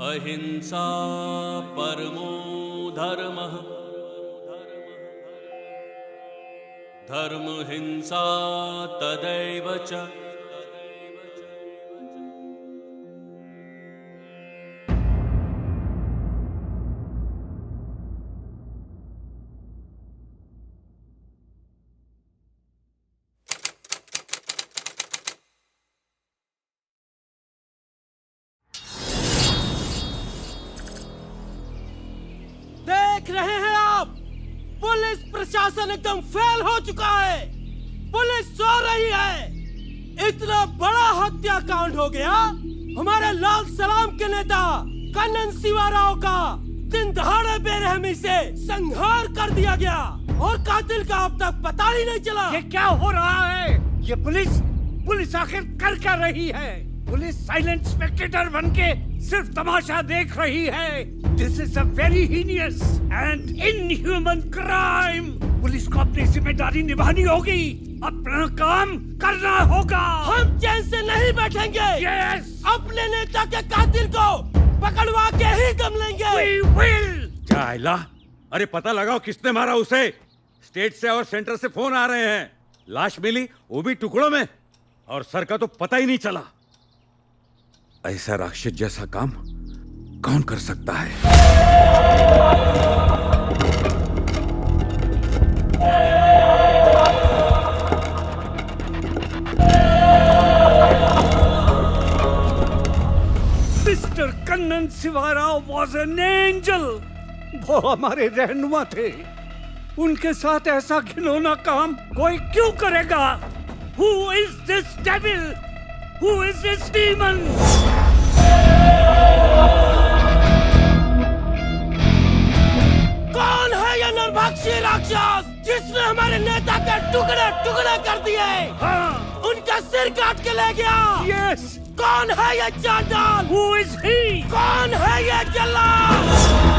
अहिंसा परमो धर्मः धर्महिंसा तदैव च। देख रहे हैं आप, पुलिस प्रशासन एकदम फेल हो चुका है। पुलिस सो रही है। इतना बड़ा हत्याकांड हो गया। हमारे लाल सलाम के नेता कन्नन शिवाराव का दिन दहाड़े बेरहमी से संहार कर दिया गया और कातिल का अब तक पता ही नहीं चला। ये क्या हो रहा है? ये पुलिस आखिर कर क्या रही है? पुलिस साइलेंट स्पेक्टेटर बनके सिर्फ तमाशा देख रही है। This is a very heinous and inhuman crime. Police को अपनी जिम्मेदारी निभानी होगी, अपना काम करना होगा। हम चैन से नहीं बैठेंगे। यस, अपने नेता के कातिल को पकड़वा के ही दम लेंगे। We will. जायला, अरे पता लगाओ किसने मारा उसे। स्टेट से और सेंटर से फोन आ रहे हैं। लाश मिली, वो भी टुकड़ों में, और सर का तो पता ही नहीं चला। ऐसा राक्षस जैसा काम कौन कर सकता है? Mister Kannan Shivarao was an angel. वो हमारे रहनुमा थे। उनके साथ ऐसा घिनौना काम कोई क्यों करेगा? Who is this devil? Who is this demon? कौन है ये निर्भक्षी राक्षस जिसने हमारे नेता के टुकड़े टुकड़े कर दिए? हाँ, उनका सिर काट के ले गया। yes. कौन है ये चांडाल? Who is he? कौन है ये जल्लाद?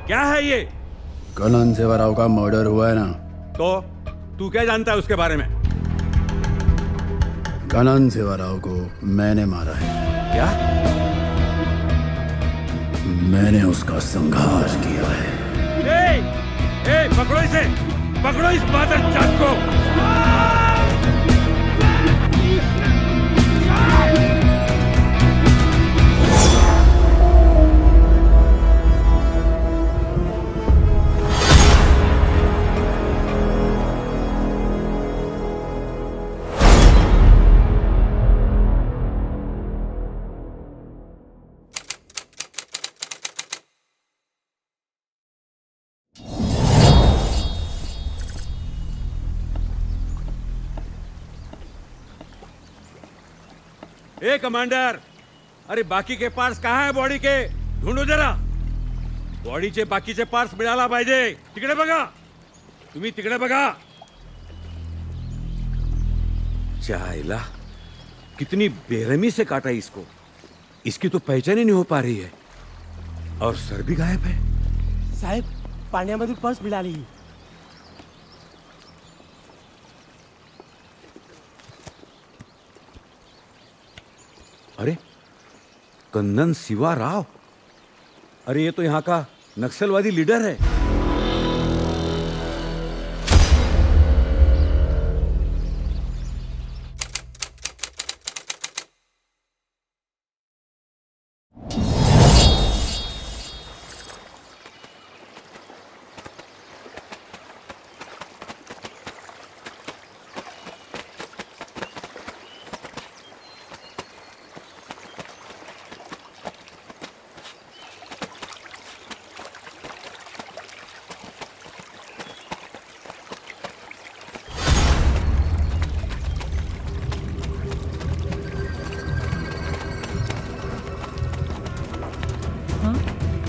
क्या है ये? कन्नन शिवाराव का मर्डर हुआ है ना? तो तू क्या जानता है उसके बारे में? कन्नन शिवाराव को मैंने मारा है। क्या? मैंने उसका संहार किया है। पकड़ो इसे, पकड़ो इस बादल चाँद को। ए कमांडर, अरे बाकीचे पार्ट्स कहाँ आहे बॉडी के? ढूंढो जरा. बॉडीचे बाकीचे पार्ट्स मिळाला पाहिजे. तिकडे बघा, तुम्ही तिकडे बघा. चाइला, कितनी बेरहमी से काटा इसको. इसकी तो पहचान ही नहीं हो पा रही है. और सर भी गायब है. साहेब, पाण्यामधील पर्स मिळाली. अरे कन्नन शिवाराव, अरे ये तो यहाँ का नक्सलवादी लीडर है.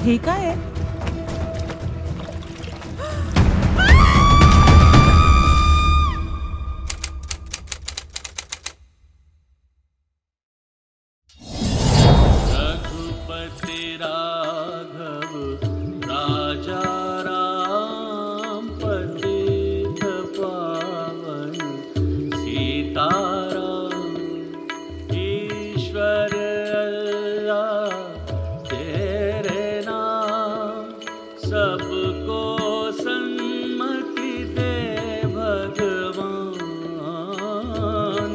हे काय आहे? रघुपति राघव राजा राम पतित पावन सीताराम ईश्वर अल्लाह तेरे नाम सबको सन्मति दे भगवान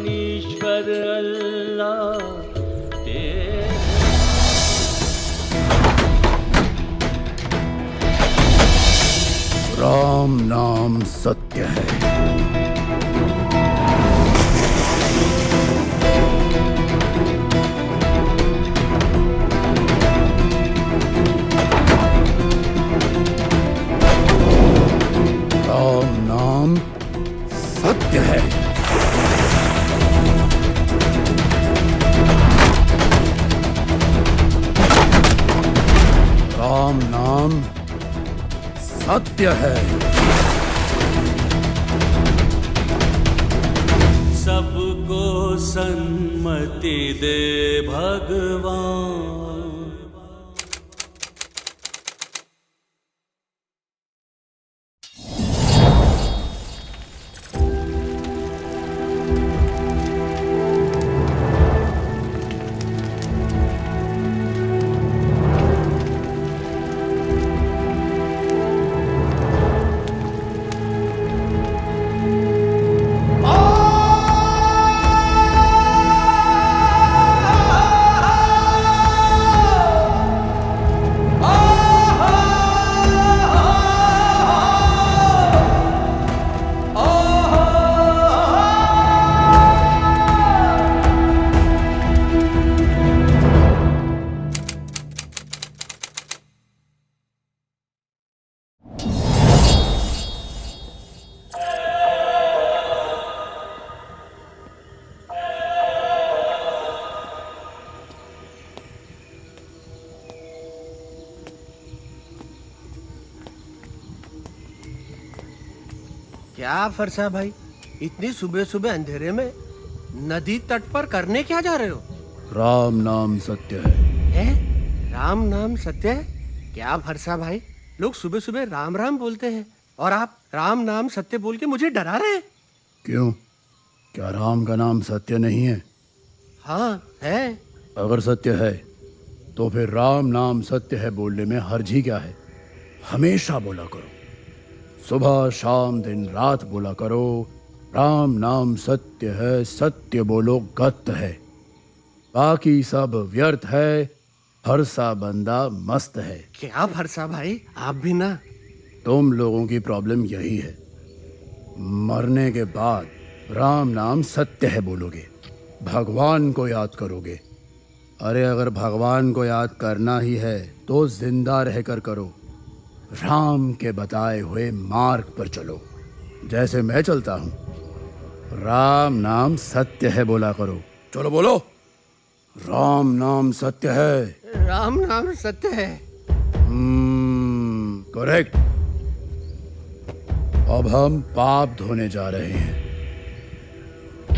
ईश्वर अल्लाह तेरे राम नाम सत्य है। राम नाम सत्य है। राम नाम सत्य है। सबको सन्मति दे भगवान। क्या फरसा भाई, इतनी सुबह सुबह अंधेरे में नदी तट पर करने क्या जा रहे हो? राम नाम सत्य है। हैं? राम नाम सत्य है? क्या फरसा भाई, लोग सुबह सुबह राम राम बोलते हैं और आप राम नाम सत्य बोल के मुझे डरा रहे हैं। क्यों, क्या राम का नाम सत्य नहीं है? हाँ है। अगर सत्य है तो फिर राम नाम सत्य है बोलने में हर्ज ही क्या है? हमेशा बोला करो, सुबह शाम दिन रात बोला करो, राम नाम सत्य है, सत्य बोलो गत्त है, बाकी सब व्यर्थ है, फरसा बंदा मस्त है। क्या फरसा भाई, आप भी ना। तुम लोगों की प्रॉब्लम यही है, मरने के बाद राम नाम सत्य है बोलोगे, भगवान को याद करोगे। अरे अगर भगवान को याद करना ही है तो जिंदा रहकर करो, राम के बताए हुए मार्ग पर चलो, जैसे मैं चलता हूँ। राम नाम सत्य है बोला करो, चलो बोलो, राम नाम सत्य है। राम नाम सत्य है। करेक्ट। अब हम पाप धोने जा रहे हैं।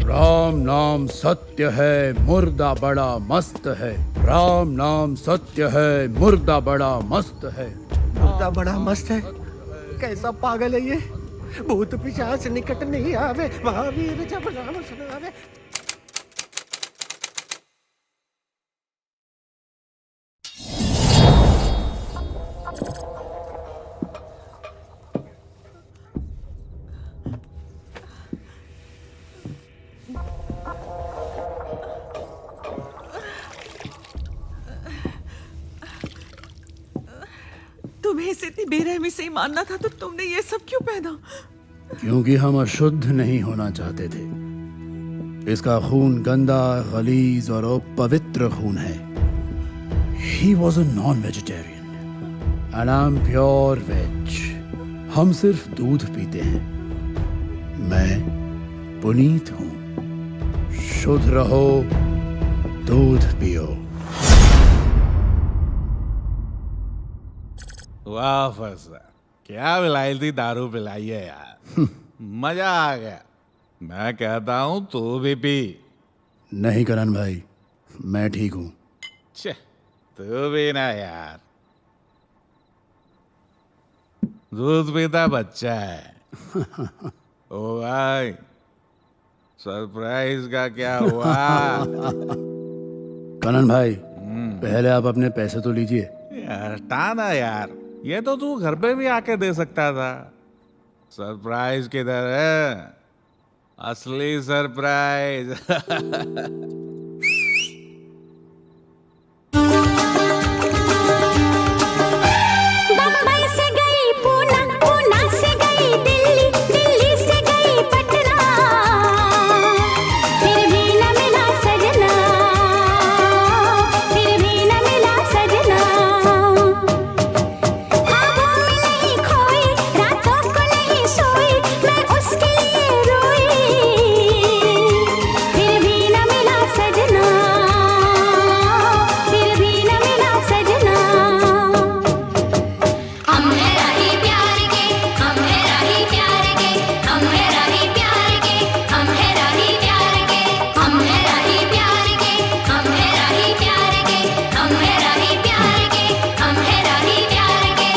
राम नाम सत्य है, मुर्दा बड़ा मस्त है। राम नाम सत्य है, मुर्दा बड़ा मस्त है। मुर्दा बड़ा मस्त है? कैसा पागल है ये। भूत पिशाच निकट नहीं आवे, महावीर जब नाम सुनावे। तुम्हें इसे इतनी बेरहमी से ही मानना था तो तुमने ये सब क्यों पहना? क्योंकि हम अशुद्ध नहीं होना चाहते थे। इसका खून गंदा, गलीज और अपवित्र खून है। He was a non-vegetarian and I'm pure veg. हम सिर्फ दूध पीते हैं। मैं पुनीत हूँ। शुद्ध रहो, दूध पियो। वाह फरसा, क्या विलायती दारू पिलाई है यार। मजा आ गया। मैं कहता हूं तू भी पी। नहीं करण भाई, मैं ठीक हूँ। छे, तू भी ना यार, दूध पीता बच्चा है। ओ भाई, सरप्राइज का क्या हुआ? करण भाई, पहले आप अपने पैसे तो लीजिए। यार टाना यार, ये तो तू घर पे भी आके दे सकता था। सरप्राइज किधर है? असली सरप्राइज। बम्बई से गई पूना, पूना से गई दिल्ली, दिल्ली से गई पटना, फिर भी न मिला सजना, फिर भी न मिला सजना। ख्वाबों में नहीं खोई, रातों को नहीं सोई, मैं उसके लिए रोई, फिर भी न मिला सजना, फिर भी न मिला सजना। हम है राही प्यार के, हम है राही प्यार के, हम है राही प्यार के, हम है राही प्यार के, हम है राही प्यार के, हम है राही प्यार के, हम है राही प्यार के, हम है राही प्यार के।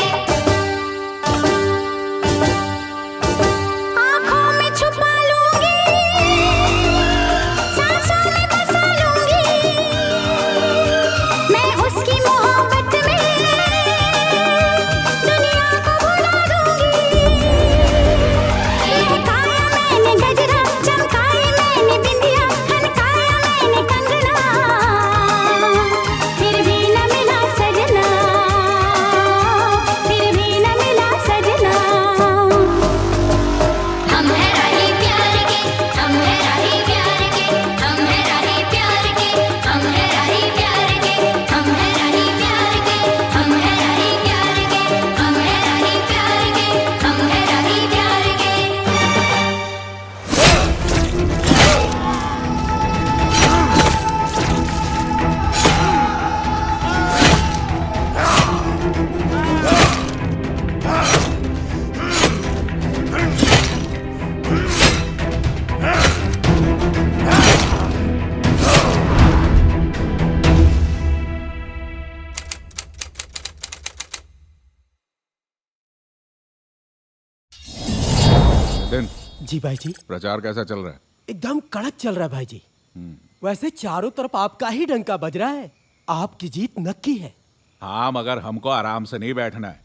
आँखों में छुपा लूंगी, सांसों में बसा लूंगी, मैं उसकी मोहब्बत में दुनिया को भुला दूंगी। लहकाया मैंने गजरा, चमकाई मैंने बिंदिया, खनकाया मैंने कंगना, फिर भी न मिला सजना, फिर भी न मिला सजना। हम है राही प्यार के, हम है राही प्यार के, हम है राही प्यार के, हम है राही प्यार के, हम है राही प्यार के, हम है राही प्यार के, हम है राही प्यार के, हम है राही प्यार के। दिन जी भाई जी, प्रचार कैसा चल रहा है? एकदम कड़क चल रहा है भाई जी। वैसे चारों तरफ आपका ही डंका बज रहा है, आपकी जीत नक्की है। हाँ, मगर हमको आराम से नहीं बैठना है,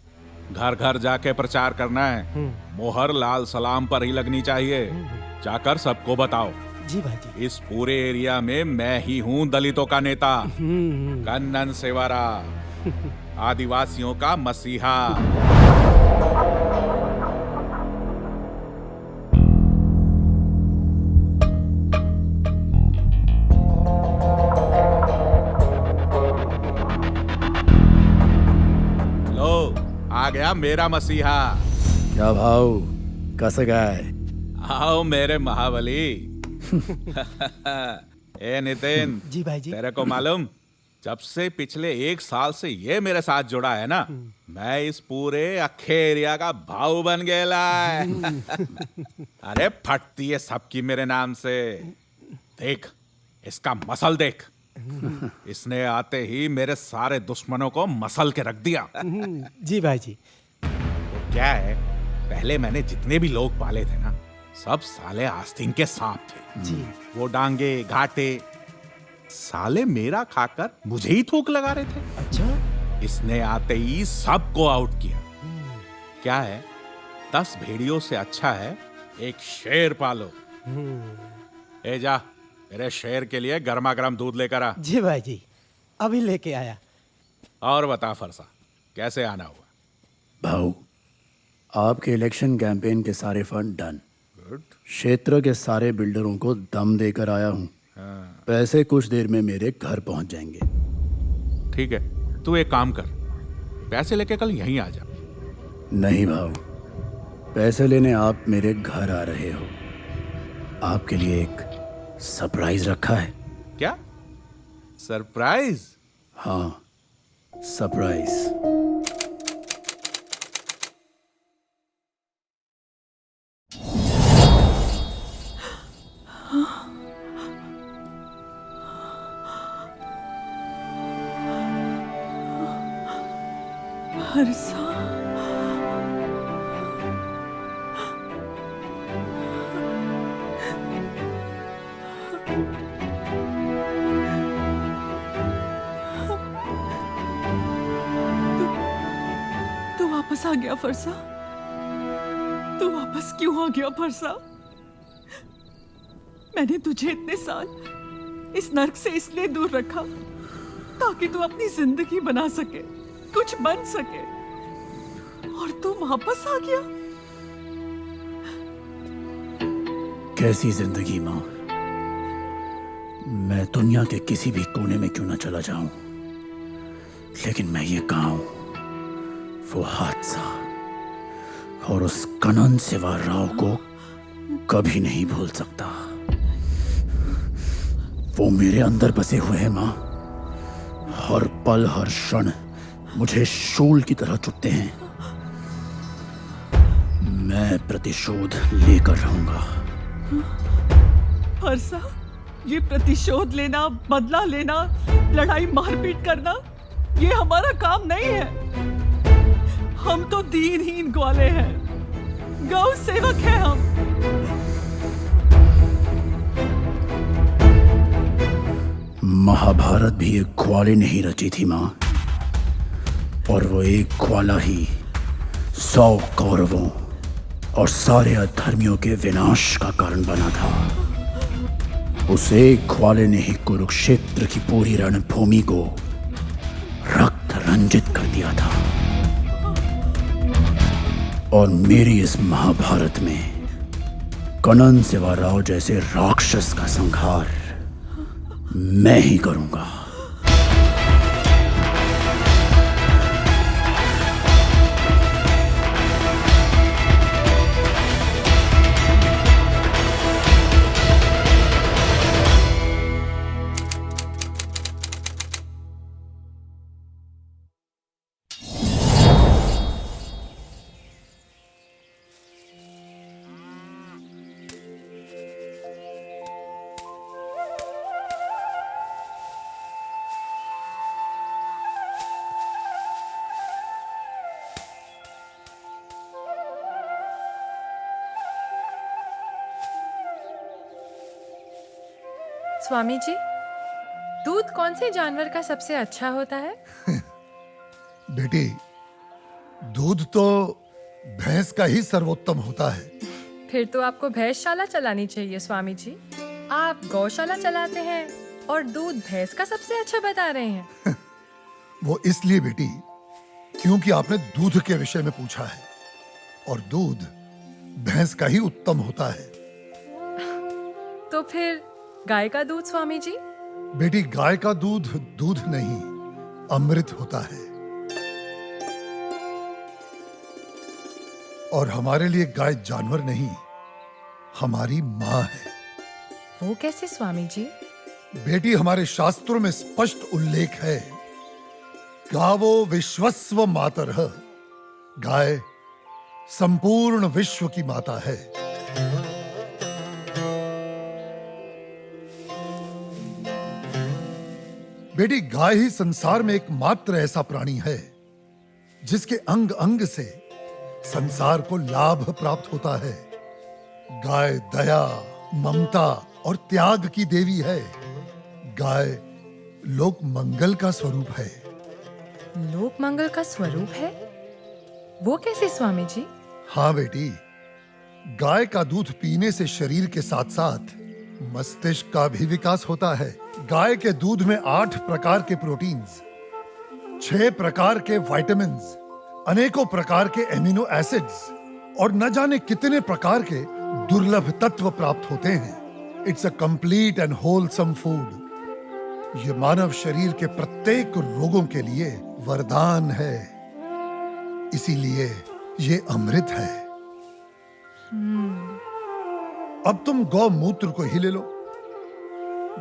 घर घर जाके प्रचार करना है। मोहर लाल सलाम पर ही लगनी चाहिए। जाकर सबको बताओ, जी भाई जी। इस पूरे एरिया में मैं ही हूँ दलितों का नेता, कन्नन सेवारा, आदिवासियों का मसीहा। लो, आ गया मेरा मसीहा। क्या भाव, कस गए? आओ मेरे महाबली। ए नितिन, जी भाई जी। तेरे को मालूम, जब से पिछले 1 साल से ये मेरे साथ जुड़ा है ना, मैं इस पूरे अखे एरिया का भाऊ बन गया है। अरे फटती है सबकी मेरे नाम से। देख, इसका मसल देख। इसने आते ही मेरे सारे दुश्मनों को मसल के रख दिया। जी भाई जी। वो क्या है, पहले मैंने जितने भी लोग पाले थे ना, सब साले आस्तीन के सांप थे। जी। वो डांगे घाटे साले मेरा खाकर मुझे ही थूक लगा रहे थे। अच्छा। इसने आते ही सबको आउट किया। क्या है, 10 भेड़ियों से अच्छा है एक शेर पालो। ए जा, मेरे शेर के लिए गर्मा गर्म दूध लेकर आ। जी भाई जी, अभी लेके आया। और बता फरसा, कैसे आना हुआ? भाऊ, आपके इलेक्शन कैंपेन के सारे फंड डन। गुड। क्षेत्र के सारे बिल्डरों को दम देकर आया हूँ। पैसे कुछ देर में मेरे घर पहुंच जाएंगे। ठीक है, तू एक काम कर, पैसे लेके कल यहीं आ जा। नहीं भाऊ, पैसे लेने आप मेरे घर आ रहे हो। आपके लिए एक सरप्राइज रखा है। क्या सरप्राइज? हाँ, सरप्राइज। हर्षा, तू वापस आ गया फरसा? तू वापस क्यों आ गया फरसा? मैंने तुझे इतने साल इस नर्क से इसलिए दूर रखा ताकि तू अपनी जिंदगी बना सके, कुछ बन सके, और तू वापस आ गया। कैसी जिंदगी माँ? मैं दुनिया के किसी भी कोने में क्यों ना चला जाऊं, लेकिन मैं ये गांव, वो हादसा और उस कनन सेवा राव को कभी नहीं भूल सकता। वो मेरे अंदर बसे हुए हैं माँ। हर पल हर क्षण मुझे शूल की तरह चुभते हैं। मैं प्रतिशोध लेकर रहूंगा। हर्षा, ये प्रतिशोध लेना, बदला लेना, लड़ाई मारपीट करना, ये हमारा काम नहीं है। हम तो दीनहीन ग्वाले हैं, गौ सेवक हैं हम। महाभारत भी एक ग्वाले ने ही रची थी माँ, और वो एक ग्वाला ही 100 कौरवों और सारे अधर्मियों के विनाश का कारण बना था। उस एक ग्वाले ने ही कुरुक्षेत्र की पूरी रणभूमि को रक्त रंजित कर दिया था। और मेरी इस महाभारत में कनन सेवा राव जैसे राक्षस का संहार मैं ही करूंगा। स्वामी जी, दूध कौन से जानवर का सबसे अच्छा होता है? बेटी, दूध तो भैंस का ही सर्वोत्तम होता है। फिर तो आपको भैंसशाला चलानी चाहिए स्वामी जी। आप गौशाला चलाते हैं और दूध भैंस का सबसे अच्छा बता रहे हैं। वो इसलिए बेटी, क्योंकि आपने दूध के विषय में पूछा है, और दूध भैंस का ही उत्तम होता है। तो फिर गाय का दूध स्वामी जी? बेटी, गाय का दूध दूध नहीं, अमृत होता है। और हमारे लिए गाय जानवर नहीं, हमारी माँ है। वो कैसे स्वामी जी? बेटी, हमारे शास्त्रों में स्पष्ट उल्लेख है, गावो विश्वस्व मातरः। गाय संपूर्ण विश्व की माता है। बेटी, गाय ही संसार में एकमात्र ऐसा प्राणी है जिसके अंग अंग से संसार को लाभ प्राप्त होता है। गाय दया, ममता और त्याग की देवी है। गाय लोक मंगल का स्वरूप है। लोक मंगल का स्वरूप है? वो कैसे स्वामी जी? हाँ बेटी, गाय का दूध पीने से शरीर के साथ साथ मस्तिष्क का भी विकास होता है। गाय के दूध में 8 प्रकार के प्रोटीन्स, 6 प्रकार के विटामिन्स, अनेकों प्रकार के एमिनो एसिड्स और न जाने कितने प्रकार के दुर्लभ तत्व प्राप्त होते हैं। It's a complete and wholesome food. ये मानव शरीर के प्रत्येक रोगों के लिए वरदान है। इसीलिए ये अमृत है। अब तुम गौमूत्र को ही ले लो।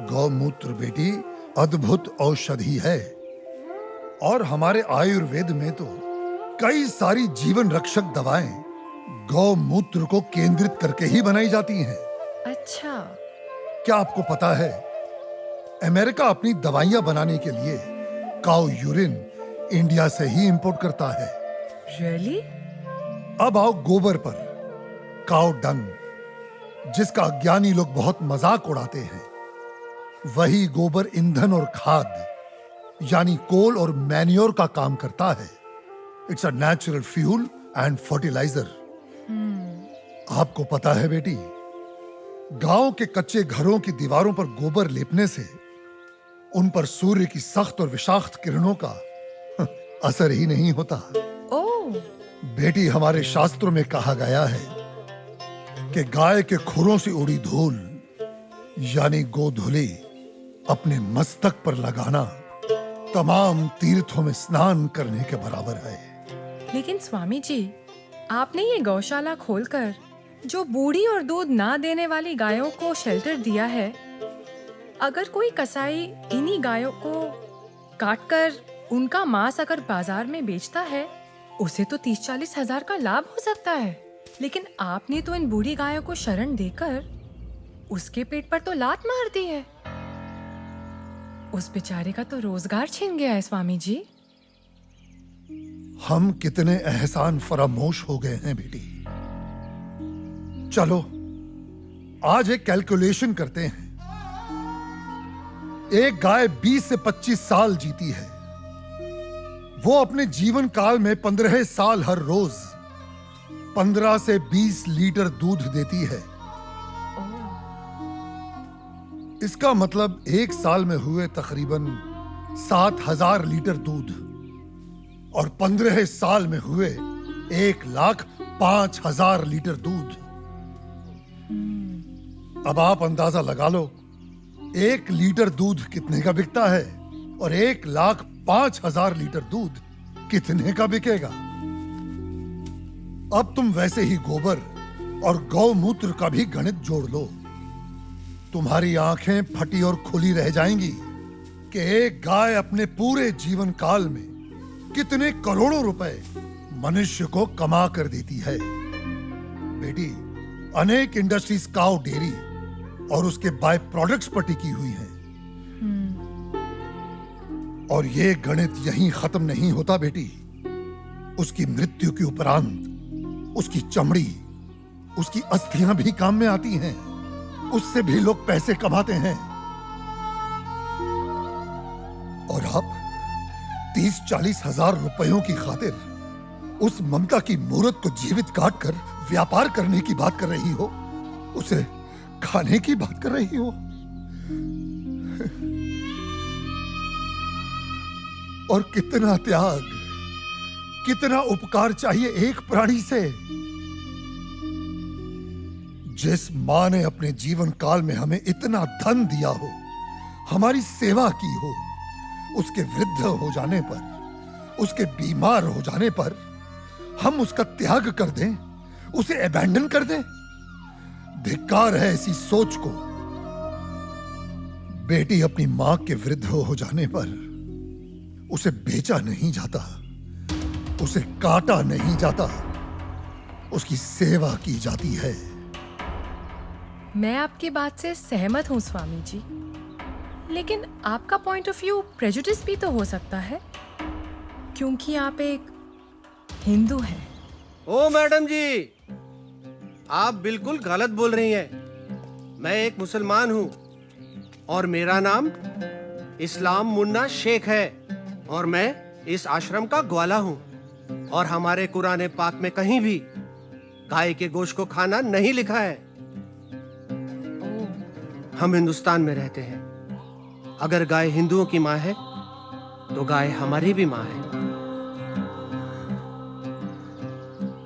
गौमूत्र बेटी अद्भुत औषधि है, और हमारे आयुर्वेद में तो कई सारी जीवन रक्षक दवाएं गौमूत्र को केंद्रित करके ही बनाई जाती हैं। अच्छा। क्या आपको पता है, अमेरिका अपनी दवाइयां बनाने के लिए काऊ यूरिन इंडिया से ही इंपोर्ट करता है। रियली? अब आओ गोबर पर। काउ डंग, जिसका अज्ञानी लोग बहुत मजाक उड़ाते हैं, वही गोबर ईंधन और खाद यानी कोल और मैन्योर का काम करता है। It's a natural fuel and fertiliser. आपको पता है बेटी, गांव के कच्चे घरों की दीवारों पर गोबर लेपने से उन पर सूर्य की सख्त और विषाक्त किरणों का असर ही नहीं होता। ओह, बेटी, हमारे शास्त्रों में कहा गया है कि गाय के खुरों से उड़ी धूल यानी गोधूली अपने मस्तक पर लगाना तमाम तीर्थों में स्नान करने के बराबर है। लेकिन स्वामी जी, आपने ये गौशाला खोलकर जो बूढ़ी और दूध ना देने वाली गायों को शेल्टर दिया है, अगर कोई कसाई इन्हीं गायों को काटकर उनका मांस अगर बाजार में बेचता है, उसे तो 30-40 हजार का लाभ हो सकता है। लेकिन आपने तो इन बूढ़ी गायों को शरण देकर उसके पेट पर तो लात मार दी है। उस बेचारे का तो रोजगार छिन गया है स्वामी जी। हम कितने एहसान फरामोश हो गए हैं बेटी। चलो आज एक कैलकुलेशन करते हैं। एक गाय 20 से 25 साल जीती है। वो अपने जीवन काल में 15 साल हर रोज 15 से 20 लीटर दूध देती है। इसका मतलब एक साल में हुए तकरीबन 7,000 लीटर दूध और 15 साल में हुए 1,05,000 लीटर दूध। अब आप अंदाजा लगा लो 1 लीटर दूध कितने का बिकता है और 1,05,000 लीटर दूध कितने का बिकेगा। अब तुम वैसे ही गोबर और गौमूत्र का भी गणित जोड़ लो। तुम्हारी आंखें फटी और खुली रह जाएंगी कि एक गाय अपने पूरे जीवन काल में कितने करोड़ों रुपए मनुष्य को कमा कर देती है। बेटी, अनेक इंडस्ट्रीज काउ डेयरी और उसके बाय प्रोडक्ट्स पर टिकी हुई हैं। और ये गणित यहीं खत्म नहीं होता बेटी। उसकी मृत्यु के उपरांत उसकी चमड़ी, उसकी अस्थियां भी काम में आती हैं। उससे भी लोग पैसे कमाते हैं। और आप 30-40 हजार रुपयों की खातिर उस ममता की मूर्त को जीवित काट कर व्यापार करने की बात कर रही हो, उसे खाने की बात कर रही हो। और कितना त्याग, कितना उपकार चाहिए एक प्राणी से। जिस मां ने अपने जीवन काल में हमें इतना धन दिया हो, हमारी सेवा की हो, उसके वृद्ध हो जाने पर, उसके बीमार हो जाने पर हम उसका त्याग कर दें, उसे अबैंडन कर दें। धिक्कार है ऐसी सोच को। बेटी, अपनी मां के वृद्ध हो जाने पर उसे बेचा नहीं जाता, उसे काटा नहीं जाता, उसकी सेवा की जाती है। मैं आपकी बात से सहमत हूँ स्वामी जी, लेकिन आपका पॉइंट ऑफ व्यू प्रेजुडिस भी तो हो सकता है, क्योंकि आप एक हिंदू हैं। ओ मैडम जी, आप बिल्कुल गलत बोल रही हैं। मैं एक मुसलमान हूँ और मेरा नाम इस्लाम मुन्ना शेख है और मैं इस आश्रम का ग्वाला हूँ। और हमारे कुरान पाक में कहीं भी गाय के गोश्त को खाना नहीं लिखा है। हम हिंदुस्तान में रहते हैं। अगर गाय हिंदुओं की माँ है तो गाय हमारी भी माँ है।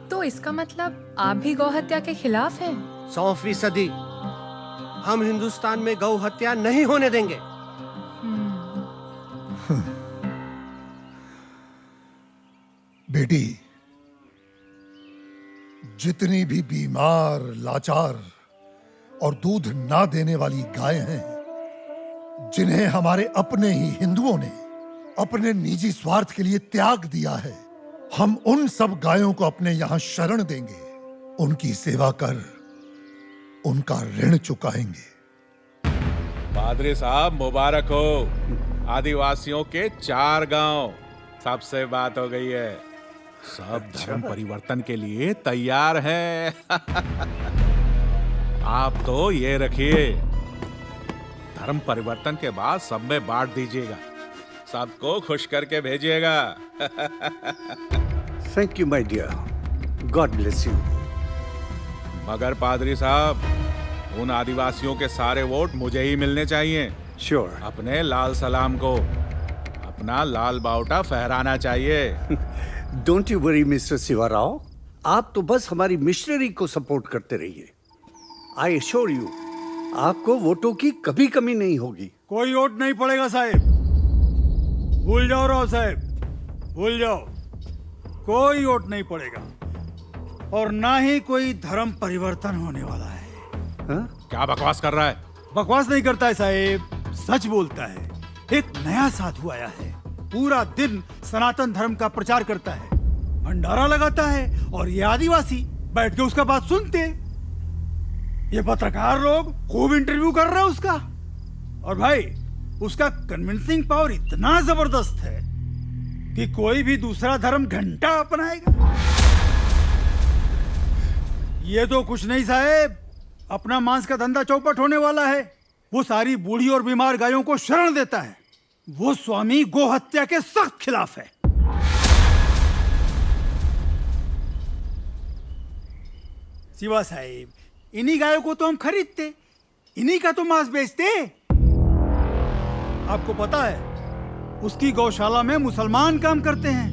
तो इसका मतलब आप भी गौ हत्या के खिलाफ हैं? 100%। हम हिंदुस्तान में गौ हत्या नहीं होने देंगे। बेटी, जितनी भी बीमार, लाचार और दूध ना देने वाली गायें हैं, जिन्हें हमारे अपने ही हिंदुओं ने अपने निजी स्वार्थ के लिए त्याग दिया है, हम उन सब गायों को अपने यहां शरण देंगे। उनकी सेवा कर उनका ऋण चुकाएंगे। पादरी साहब मुबारक हो। आदिवासियों के 4 गांव, सबसे बात हो गई है। सब धर्म परिवर्तन के लिए तैयार हैं। आप तो ये रखिए, धर्म परिवर्तन के बाद सब में बांट दीजिएगा, सबको खुश करके भेजिएगा। Thank you my dear, God bless you. मगर पादरी साहब, उन आदिवासियों के सारे वोट मुझे ही मिलने चाहिए। श्योर। अपने लाल सलाम को अपना लाल बावटा फहराना चाहिए। Don't you worry mister Shivarao, आप तो बस हमारी मिशनरी को सपोर्ट करते रहिए। आई एश्योर यू, आपको वोटों की कभी कमी नहीं होगी। कोई वोट नहीं पड़ेगा साहब, भूल जाओ राव साहब, भूल जाओ। कोई वोट नहीं पड़ेगा और ना ही कोई धर्म परिवर्तन होने वाला है। क्या बकवास कर रहा है? बकवास नहीं करता है साहब, सच बोलता है। एक नया साधु आया है, पूरा दिन सनातन धर्म का प्रचार करता है, भंडारा लगाता है और ये आदिवासी बैठ के उसका बात सुनते। ये पत्रकार लोग खूब इंटरव्यू कर रहे हैं उसका, और भाई उसका कन्विंसिंग पावर इतना जबरदस्त है कि कोई भी दूसरा धर्म घंटा अपनाएगा। ये तो कुछ नहीं साहब, अपना मांस का धंधा चौपट होने वाला है। वो सारी बूढ़ी और बीमार गायों को शरण देता है। वो स्वामी गो हत्या के सख्त खिलाफ है। शिवा साहिब, इन्हीं गायों को तो हम खरीदते, इन्हीं का तो मांस बेचते। आपको पता है, उसकी गौशाला में मुसलमान काम करते हैं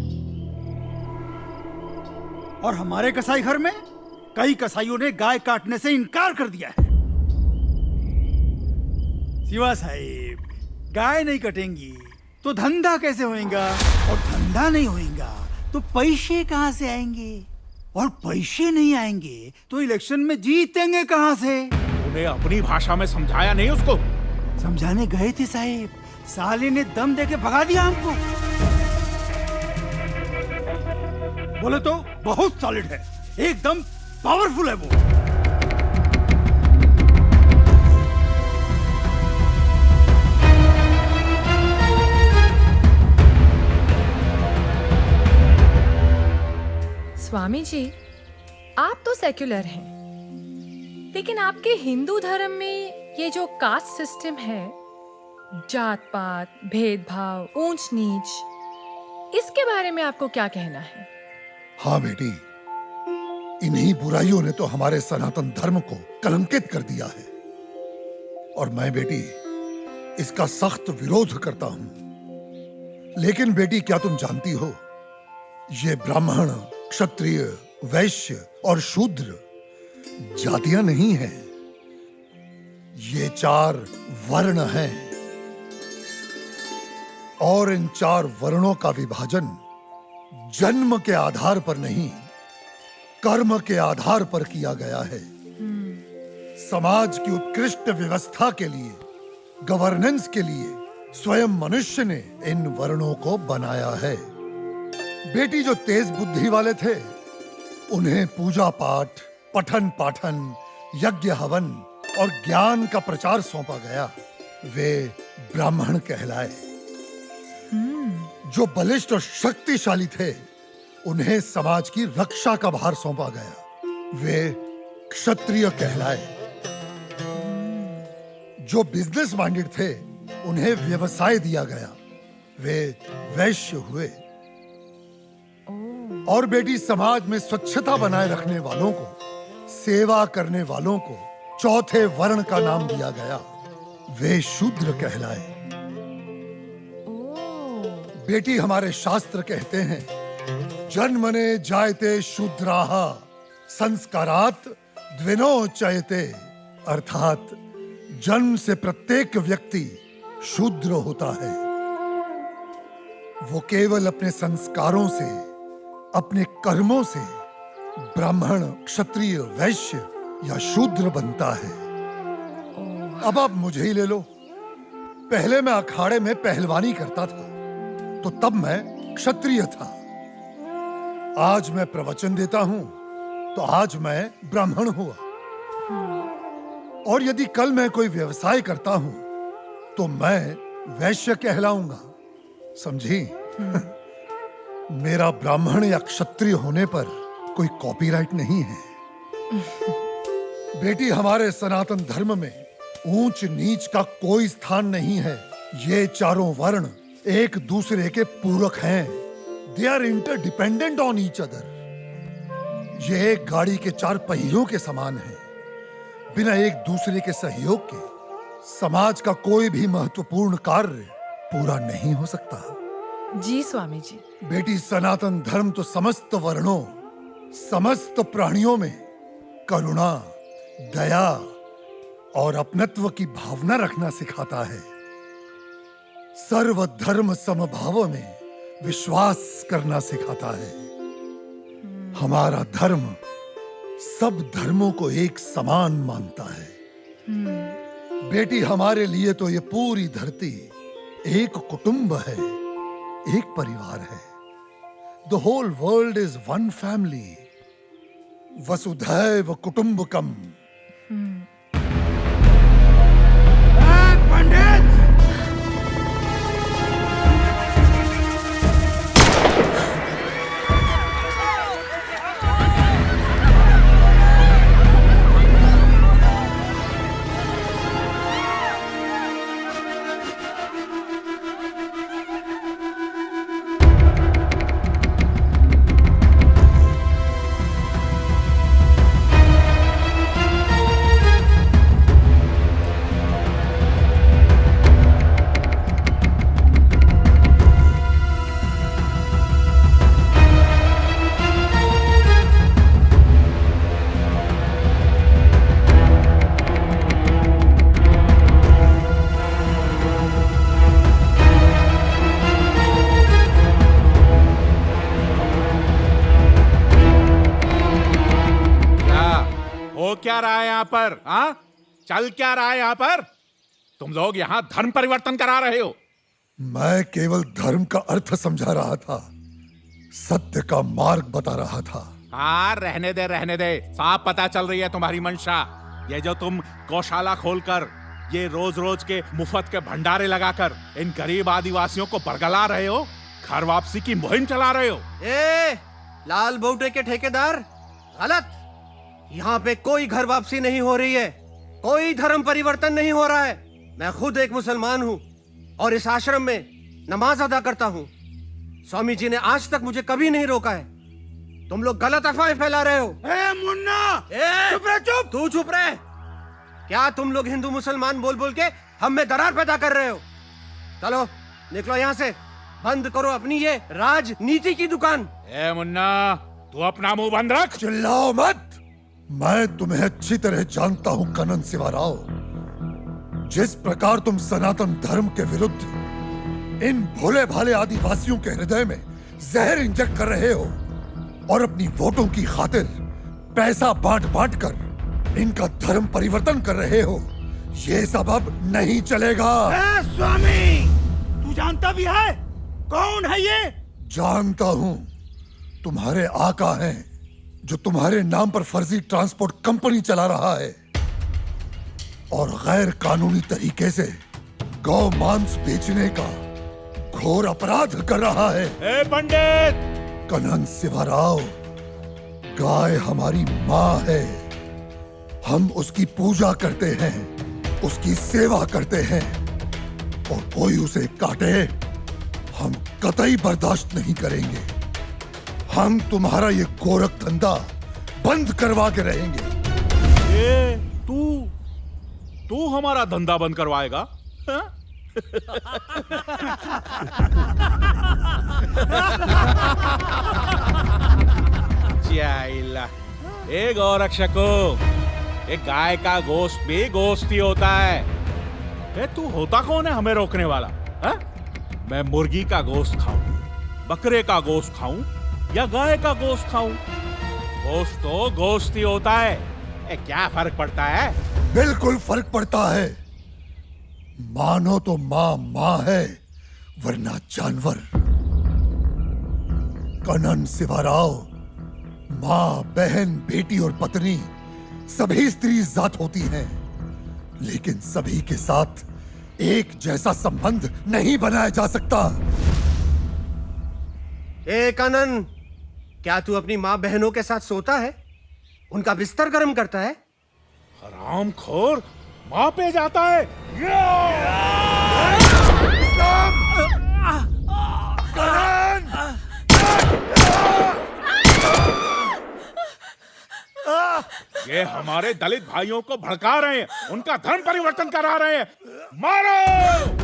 और हमारे कसाई घर में कई कसाईयों ने गाय काटने से इनकार कर दिया है। शिवा साहिब, गाय नहीं कटेंगी तो धंधा कैसे होएगा, और धंधा नहीं होएगा तो पैसे कहां से आएंगे, और पैसे नहीं आएंगे तो इलेक्शन में जीतेंगे कहां से। उन्हें अपनी भाषा में समझाया नहीं उसको? समझाने गए थे साहिब, साले ने दम देके भगा दिया हमको। बोले तो बहुत सॉलिड है, एकदम पावरफुल है वो। स्वामी जी, आप तो सेक्युलर हैं, लेकिन आपके हिंदू धर्म में ये जो कास्ट सिस्टम है, जात पात, भेदभाव, ऊंच नीच, इसके बारे में आपको क्या कहना है? हाँ बेटी, इन्हीं बुराइयों ने तो हमारे सनातन धर्म को कलंकित कर दिया है और मैं बेटी इसका सख्त विरोध करता हूं। लेकिन बेटी, क्या तुम जानती हो, ये ब्राह्मण, क्षत्रिय, वैश्य और शूद्र जातियां नहीं हैं, ये 4 वर्ण हैं और इन 4 वर्णों का विभाजन जन्म के आधार पर नहीं, कर्म के आधार पर किया गया है। समाज की उत्कृष्ट व्यवस्था के लिए, गवर्नेंस के लिए स्वयं मनुष्य ने इन वर्णों को बनाया है। बेटी, जो तेज बुद्धि वाले थे उन्हें पूजा पाठ, पठन पाठन, यज्ञ हवन और ज्ञान का प्रचार सौंपा गया, वे ब्राह्मण कहलाए। जो बलिष्ठ और शक्तिशाली थे उन्हें समाज की रक्षा का भार सौंपा गया, वे क्षत्रिय कहलाए। जो बिजनेस माइंडेड थे उन्हें व्यवसाय दिया गया, वे वैश्य हुए। और बेटी, समाज में स्वच्छता बनाए रखने वालों को, सेवा करने वालों को चौथे वर्ण का नाम दिया गया, वे शूद्र कहलाए। बेटी, हमारे शास्त्र कहते हैं, जन्मने जायते शूद्राः संस्कारात् द्विनोच्यते, अर्थात जन्म से प्रत्येक व्यक्ति शूद्र होता है। वो केवल अपने संस्कारों से, अपने कर्मों से ब्राह्मण, क्षत्रिय, वैश्य या शूद्र बनता है। अब आप मुझे ही ले लो, पहले मैं अखाड़े में पहलवानी करता था तो तब मैं क्षत्रिय था, आज मैं प्रवचन देता हूं तो आज मैं ब्राह्मण हुआ, और यदि कल मैं कोई व्यवसाय करता हूं तो मैं वैश्य कहलाऊंगा, समझी? मेरा ब्राह्मण या क्षत्रिय होने पर कोई कॉपीराइट नहीं है। बेटी, हमारे सनातन धर्म में ऊंच नीच का कोई स्थान नहीं है। ये चारों वर्ण एक दूसरे के पूरक हैं। They are interdependent on each other. ये एक गाड़ी के चार पहियों के समान है। बिना एक दूसरे के सहयोग के समाज का कोई भी महत्वपूर्ण कार्य पूरा नहीं हो सकता। जी स्वामी जी। बेटी, सनातन धर्म तो समस्त वर्णों, समस्त प्राणियों में करुणा, दया और अपनत्व की भावना रखना सिखाता है। सर्वधर्म समभाव में विश्वास करना सिखाता है। हमारा धर्म सब धर्मों को एक समान मानता है। बेटी, हमारे लिए तो ये पूरी धरती एक कुटुंब है, एक परिवार है। The whole world is one family. वसुधैव कुटुंबकम। पंडित, क्या रहा है यहाँ पर? हाँ, चल क्या रहा है यहाँ पर? तुम लोग यहाँ धर्म परिवर्तन करा रहे हो। मैं केवल धर्म का अर्थ समझा रहा था, सत्य का मार्ग बता रहा था। हाँ, रहने दे रहने दे। साफ पता चल रही है तुम्हारी मंशा। ये जो तुम गौशाला खोलकर ये रोज रोज के मुफ्त के भंडारे लगाकर इन गरीब आदिवासियों को बरगला रहे हो, घर वापसी की मुहिम चला रहे हो। ए, लाल बोटे के ठेकेदार, गलत। यहाँ पे कोई घर वापसी नहीं हो रही है, कोई धर्म परिवर्तन नहीं हो रहा है। मैं खुद एक मुसलमान हूँ और इस आश्रम में नमाज अदा करता हूँ। स्वामी जी ने आज तक मुझे कभी नहीं रोका है। तुम लोग गलत अफवाहें फैला रहे हो। ए मुन्ना, चुप रहे, चुप। तू चुप रहे। क्या तुम लोग हिंदू मुसलमान बोल बोल के हम में दरार पैदा कर रहे हो? चलो निकलो यहाँ से, बंद करो अपनी ये राजनीति की दुकान। ए मुन्ना, तू अपना मुंह बंद रख। चिल्लाओ मत। मैं तुम्हें अच्छी तरह जानता हूं कनन सिवाराव। जिस प्रकार तुम सनातन धर्म के विरुद्ध इन भोले भाले आदिवासियों के हृदय में जहर इंजेक्ट कर रहे हो और अपनी वोटों की खातिर पैसा बांट बांट कर इनका धर्म परिवर्तन कर रहे हो, ये सब अब नहीं चलेगा। स्वामी, तू जानता भी है कौन है ये? जानता हूं, तुम्हारे आका हैं जो तुम्हारे नाम पर फर्जी ट्रांसपोर्ट कंपनी चला रहा है और गैर कानूनी तरीके से गौ मांस बेचने का घोर अपराध कर रहा है। ए पंडित! कनन सिवाराव, गाय हमारी माँ है। हम उसकी पूजा करते हैं, उसकी सेवा करते हैं और कोई उसे काटे हम कतई बर्दाश्त नहीं करेंगे। हम तुम्हारा ये गोरख धंधा बंद करवा के रहेंगे। ए, तू हमारा धंधा बंद करवाएगा? ए गौरक्षको, एक गाय का गोश्त भी गोश्त ही होता है। ए, तू होता कौन है हमें रोकने वाला? है? मैं मुर्गी का गोश्त खाऊं, बकरे का गोश्त खाऊं या गाय का गोश्त खाऊं, गोश्त तो गोश्त ही होता है। ए, क्या फर्क पड़ता है? बिल्कुल फर्क पड़ता है। मानो तो माँ माँ है वरना जानवर। कनन सिवाराव, माँ, बहन, बेटी और पत्नी सभी स्त्री जात होती हैं, लेकिन सभी के साथ एक जैसा संबंध नहीं बनाया जा सकता। ए कनन, क्या तू अपनी माँ बहनों के साथ सोता है? उनका बिस्तर गर्म करता है? हरामखोर, माँ पे जाता है। ये हमारे दलित भाइयों को भड़का रहे हैं, उनका धर्म परिवर्तन करा रहे हैं। मारो!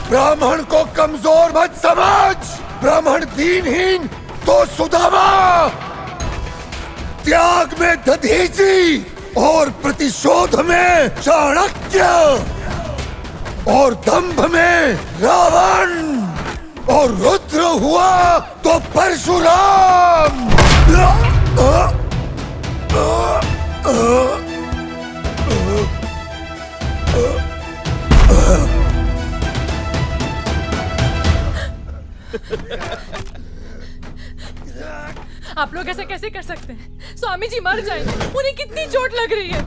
ब्राह्मण को कमजोर मत समझ। ब्राह्मण दीनहीन तो सुदामा, त्याग में दधीचि और प्रतिशोध में चाणक्य, और दंभ में रावण, और रुद्र हुआ तो परशुराम। आप लोग ऐसा कैसे कर सकते हैं? स्वामी जी मर जाएंगे, उन्हें कितनी चोट लग रही है।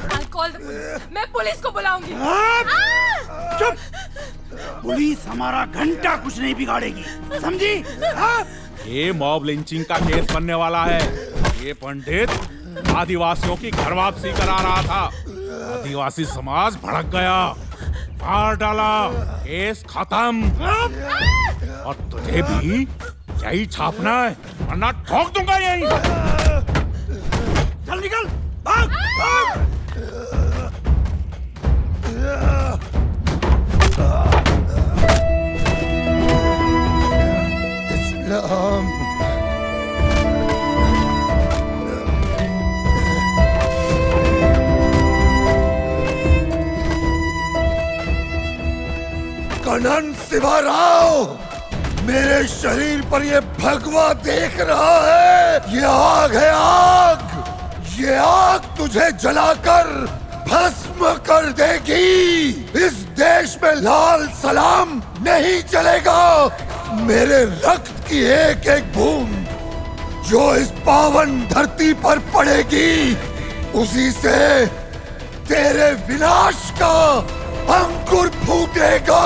I'll call the police. मैं पुलिस को बुलाऊंगी। चुप! पुलिस हमारा घंटा कुछ नहीं बिगाड़ेगी, समझी? ये मॉब लिंचिंग का केस बनने वाला है। ये पंडित आदिवासियों की घर वापसी करा रहा था। आदिवासी समाज भड़क गया, मार डाला, केस खत्म। और तुझे भी यही छापना है, वरना ठोक दूंगा यही। चल निकल, भाग, भाग। इस्लाम कनन शिवाराव, मेरे शरीर पर ये भगवा देख रहा है। ये आग है, आग। ये आग तुझे जलाकर भस्म कर देगी। इस देश में लाल सलाम नहीं चलेगा। मेरे रक्त की एक एक बूंद जो इस पावन धरती पर पड़ेगी, उसी से तेरे विनाश का अंकुर फूटेगा।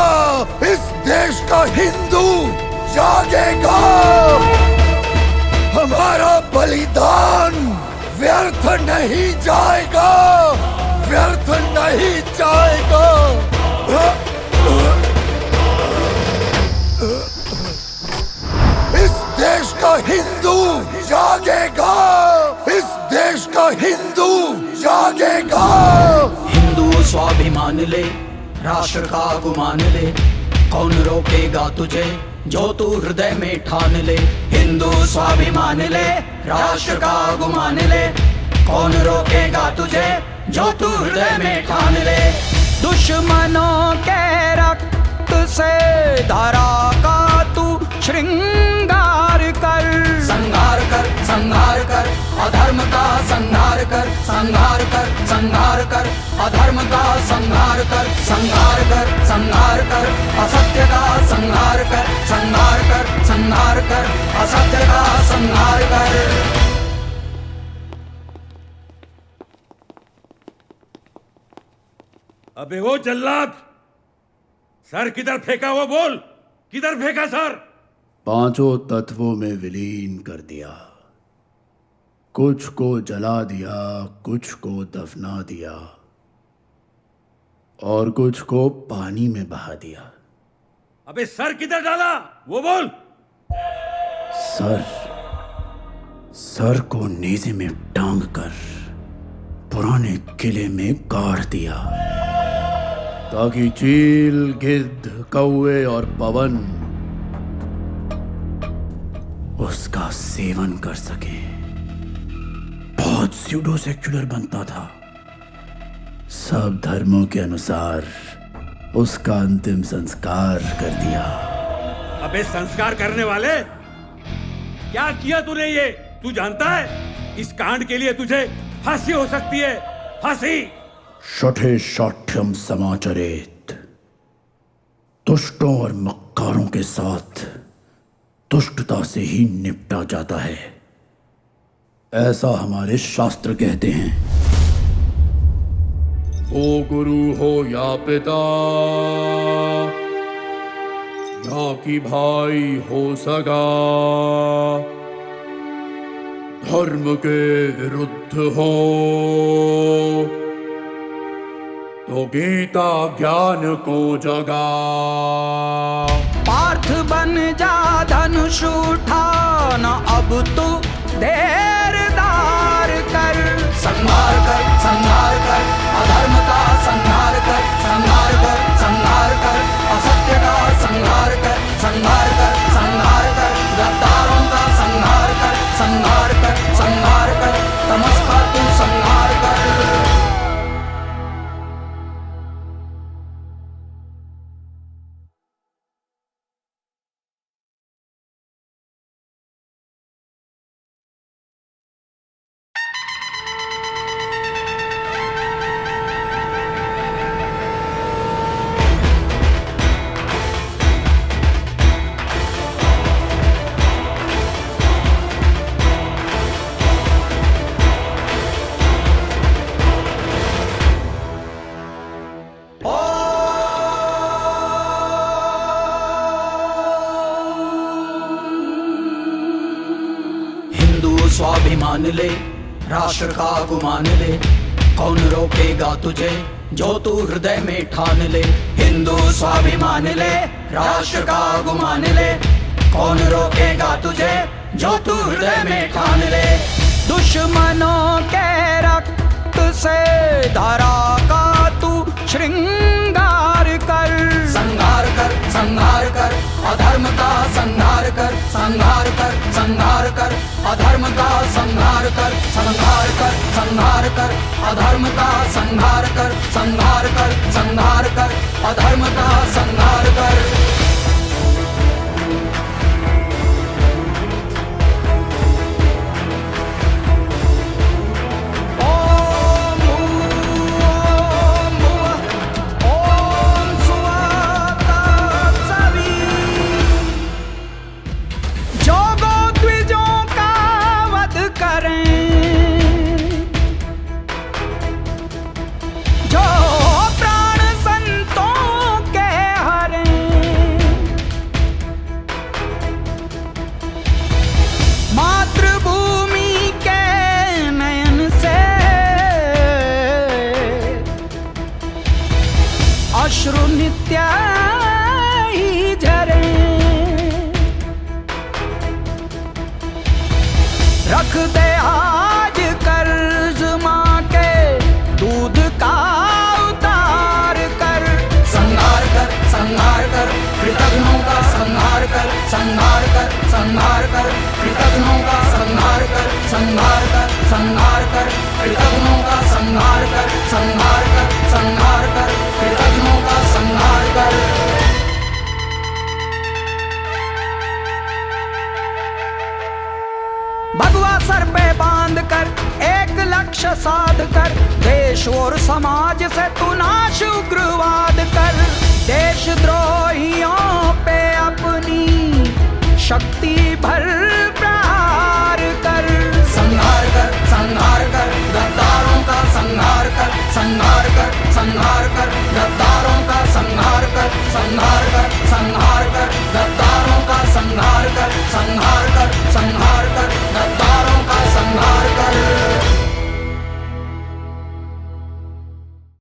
इस देश का हिंदू जागेगा। हमारा बलिदान व्यर्थ नहीं जाएगा, व्यर्थ नहीं जाएगा। इस देश का हिंदू जागेगा। इस देश का हिंदू जागेगा। हिंदू स्वाभिमान ले, राष्ट्र का गुमान ले, कौन रोकेगा तुझे जो तू हृदय में ठान ले। हिंदू स्वाभिमान ले, राष्ट्र का गुमान ले, कौन रोकेगा तुझे जो तू हृदय में ठान ले। दुश्मनों के रक्त से धरा का तू श्रृंगार कर, संहार कर, संहार कर, अधर्म का संहार कर, संहार कर, संहार कर, अधर्म का संहार कर, संहार कर, संहार कर, असत्य का संहार कर, संहार कर, संहार कर, असत्य का संहार कर। अबे वो जल्लाद, सर किधर फेंका वो बोल, किधर फेंका सर? पांचों तत्वों में विलीन कर दिया। कुछ को जला दिया, कुछ को दफना दिया और कुछ को पानी में बहा दिया। अबे सर किधर डाला वो बोल। सर को नेज़े में टांग कर पुराने किले में गाड़ दिया ताकि चील, गिद्ध, कौवे और पवन उसका सेवन कर सके। बहुत स्यूडो सेक्युलर बनता था। सब धर्मों के अनुसार उसका अंतिम संस्कार कर दिया। अबे संस्कार करने वाले, क्या किया तूने ये? तू जानता है इस कांड के लिए तुझे फांसी हो सकती है, फांसी। शठे शाठ्यम समाचरेत। दुष्टों और मक्कारों के साथ दुष्टता से ही निपटा जाता है, ऐसा हमारे शास्त्र कहते हैं। हो गुरु हो या पिता, या कि भाई हो सगा, धर्म के विरुद्ध हो तो गीता ज्ञान को जगा। पार्थ बन जा धनुष उठाना, अब तू देरदार कर। संहार कर, संहार कर, अधर्म का संहार कर, संहार कर, संहार कर, असत्य का संहार कर, संहार कर, संहार कर, गद्दारों का संहार कर, संहार कर, संहार कर, तमस का तू संहार कर। स्वाभिमान ले, राष्ट्र का गुमान ले, कौन रोकेगा तुझे जो तू हृदय में ठान ले। हिंदू स्वाभिमान ले, राष्ट्र का गुमान ले, कौन रोकेगा तुझे जो तू हृदय में ठान ले। दुश्मनों के रक्त से धरा का तू श्रृंगार कर। संहार कर, संहार कर, अधर्म का संहार कर, संहार कर, संहार कर, अधर्म का संहार कर, संहार कर, संहार कर, अधर्म का संहार कर, संहार कर, संहार कर, अधर्म का संहार कर। अश्रु नित्य ही झरे, रख दे आज कर्ज माँ के, दूध का उतार कर। संहार कर, संहार कर, कृतघ्नों का संहार कर, संहार कर, संहार कर, कृतघ्नों का संहार कर, संहार कर, संहार कर, कृतघ्नों का संहार कर, संहार कर, संहार कर, कृतघ्नों का संहार कर। भगवा सर पे बांध कर एक लक्ष्य साध कर, देश और समाज से तू नाश उग्रवाद कर। देशद्रोहियों पे अपनी शक्ति भर